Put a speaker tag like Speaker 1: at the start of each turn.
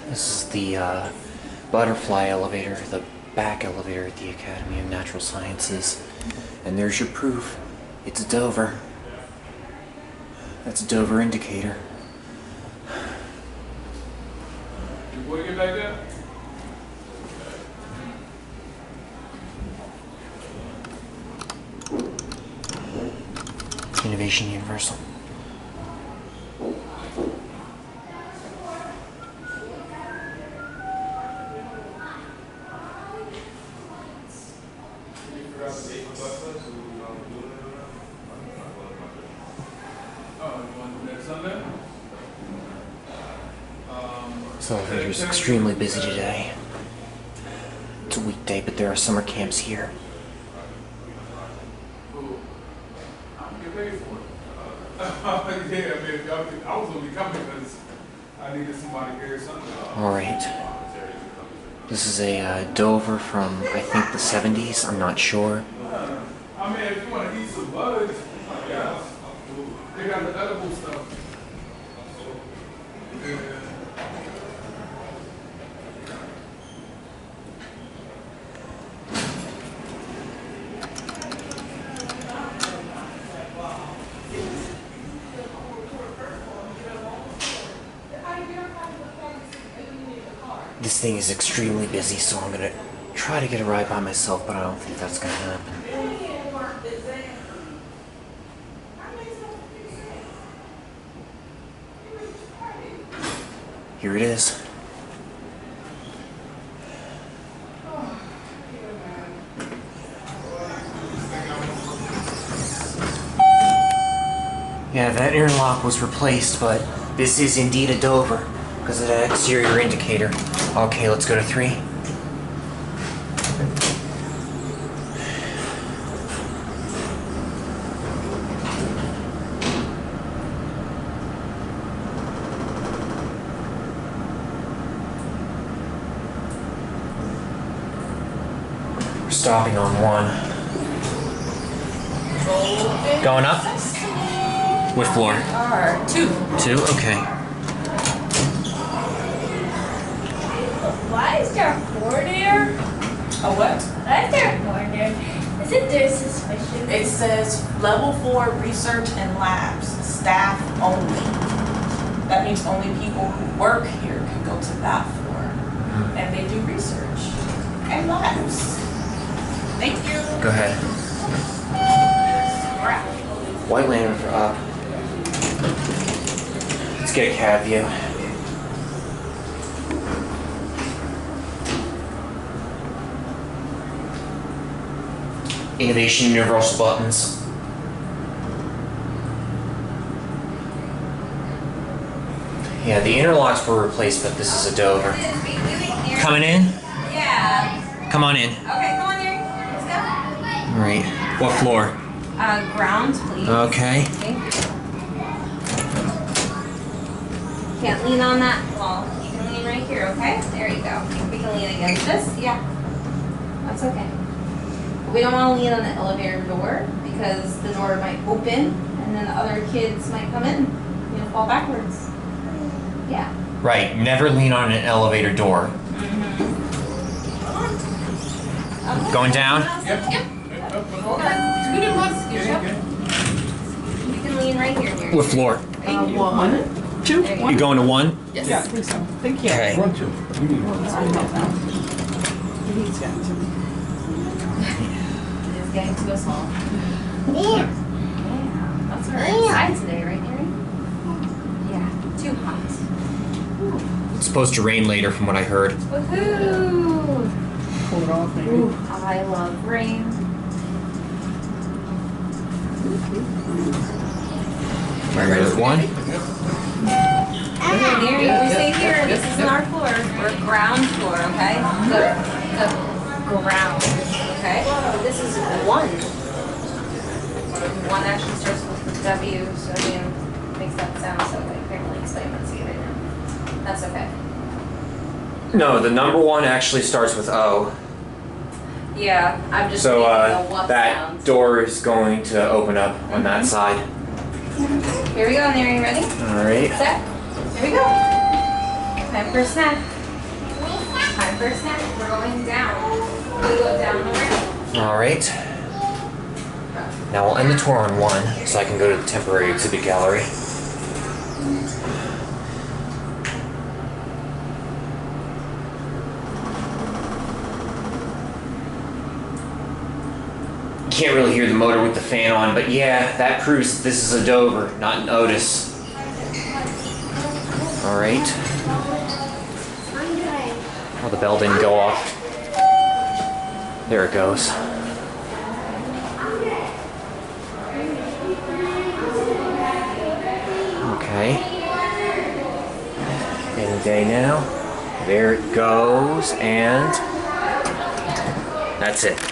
Speaker 1: This is the butterfly elevator, the back elevator at the Academy of Natural Sciences. And there's your proof. It's a Dover. That's a Dover indicator.
Speaker 2: Your boy get back there?
Speaker 1: Innovation Universal. This elevator is extremely busy today. It's a weekday, but there are summer camps here.
Speaker 2: I was gonna be coming because I needed somebody to carry something.
Speaker 1: Alright. This is a Dover from, I think, the 70s. I'm not sure.
Speaker 2: I mean, if you want to eat some bugs, yeah, they got the edible stuff. Yeah.
Speaker 1: This thing is extremely busy, so I'm gonna try to get a ride by myself, but I don't think that's gonna happen. Here it is. Yeah, that interlock was replaced, but this is indeed a Dover because of that exterior indicator. Okay, let's go to 3. We're stopping on 1. Going up? What floor?
Speaker 3: 2.
Speaker 1: 2? Okay.
Speaker 3: Why is there a 4 there?
Speaker 4: A what?
Speaker 3: Why is there a 4 there? Isn't there suspicion?
Speaker 4: It says level 4 research and labs, staff only. That means only people who work here can go to that floor. And they do research and labs. Thank you.
Speaker 1: Go ahead. White lantern for up. Let's get a cab view. Innovation Universal buttons. Yeah, the interlocks were replaced, but this is a Dover. Coming in?
Speaker 3: Yeah.
Speaker 1: Come on in.
Speaker 3: Okay, come on there. Let's go.
Speaker 1: Alright. What floor?
Speaker 3: Ground, please.
Speaker 1: Okay.
Speaker 3: Thank you. Can't lean on that wall. You can lean right here, okay? There you go. We can lean against this. Yeah. That's okay. We don't want to lean on the elevator door because the door might open and then the other kids might come in and you'll fall backwards. Yeah.
Speaker 1: Right. Never lean on an elevator door.
Speaker 3: Okay.
Speaker 1: Going down?
Speaker 2: Yep.
Speaker 3: Hold on. Scoot it once. Good job. You can lean right here, dear.
Speaker 1: What floor?
Speaker 4: 1, 2.
Speaker 3: There you
Speaker 1: You going to 1?
Speaker 3: Yes.
Speaker 4: Yeah, I think so. Thank you.
Speaker 1: Okay.
Speaker 2: 1, 2.
Speaker 4: He's got to.
Speaker 3: It is getting too small. Yeah. That's our inside today, right, Mary? Yeah. Too hot.
Speaker 1: It's supposed to rain later from what I heard.
Speaker 3: Woohoo!
Speaker 4: Pull it off, maybe.
Speaker 3: Ooh, I love rain.
Speaker 1: Am I ready with 1?
Speaker 3: Okay, Mary, we stay here. This isn't our floor. We're ground floor, okay? The ground, okay? This is 1. 1 actually starts with W, so I mean, makes that sound so like I can't really explain what's right now. That's okay.
Speaker 1: No, the number 1 actually starts with O.
Speaker 3: Yeah, I'm just
Speaker 1: So
Speaker 3: making the what
Speaker 1: that
Speaker 3: sounds.
Speaker 1: door is going to open up on that side.
Speaker 3: Here we go, Mary. Ready?
Speaker 1: All right.
Speaker 3: Set. Here we go. Time for a snack. time for a snack. We're going down. We go down the ramp.
Speaker 1: Alright. Now we'll end the tour on 1 so I can go to the temporary exhibit gallery. You can't really hear the motor with the fan on, but yeah, that proves this is a Dover, not an Otis. Alright. Oh, the bell didn't go off. There it goes. Okay. Any day now. There it goes, and that's it.